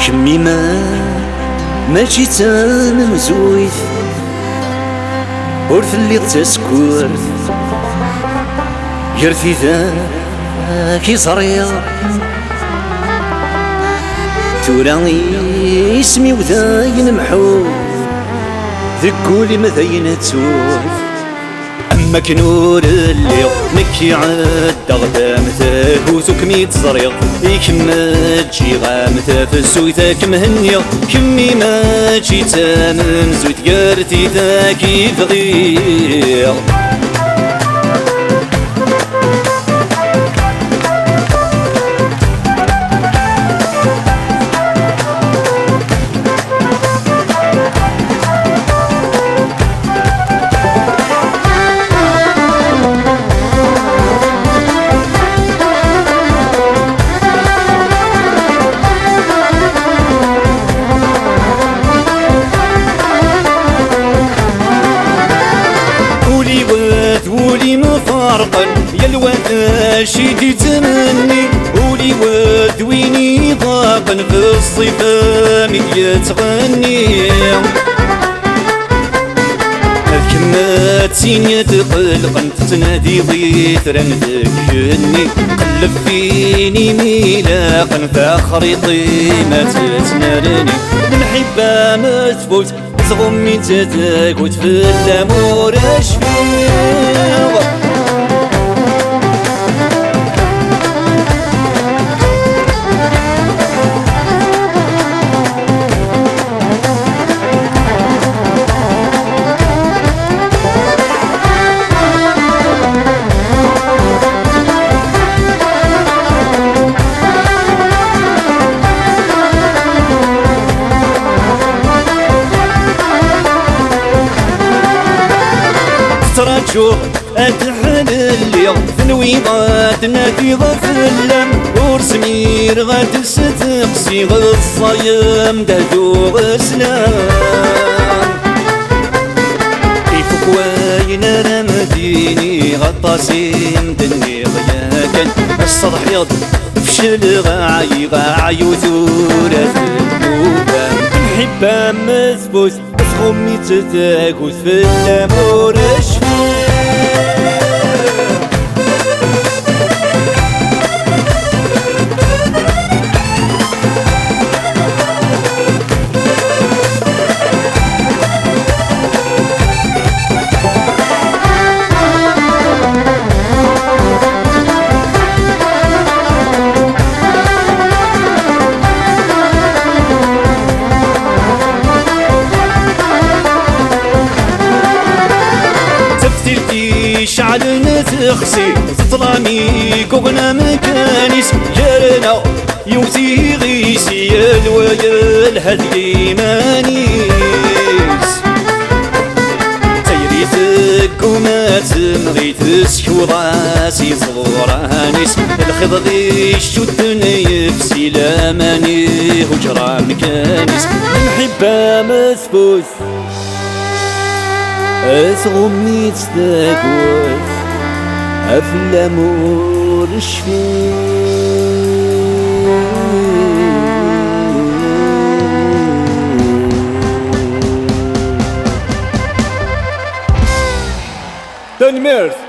كمي ماشي تان مزويت ور اللي تسكورت يرثي ذاك صريض توراني اسمي وذاين محو ذكولي مذاين تسوف أما كنور الليل مكي عاد غدامته وسكمي تزريض يكما تجي غامته في السويتك مهنية كمي ما تجي تامن زويت قارتي ذاك يبغيض ولي مفارقا يا الواد شيدي تمني ولي واد ويني ضاقا في الصيفة مية تغني كما تسيني تقلقا تنادي ضيثرا ذكرني قلب فيني ميلاقا فخريطي ما تتنارني المحبة ما تفوت تغمي تتاكوت في الامور اشفيغ ترجو أتحل اللي ثنويضات نافذة في اللم ورسمير غتستقسي غالصايم دهدو غسلام كيفك وين أنا مديني غطاسين دني غياكن السطح يض فشل غاعي وثورة النوبة محبة مثبوت خمي تتاكوت في الامور اشفيغ شعلنا تخسي ظلامي كوغنا مكانيس جارنا يوزي غيسي الويل هذي مانيس تيريتك وما تمغي تسكو راسي صغرانيس الخض غيشتني يفسي لاماني هجرة مكانيس المحبة مثبوت أثغمي تستاكوث أفلامور شفيغ تنميرث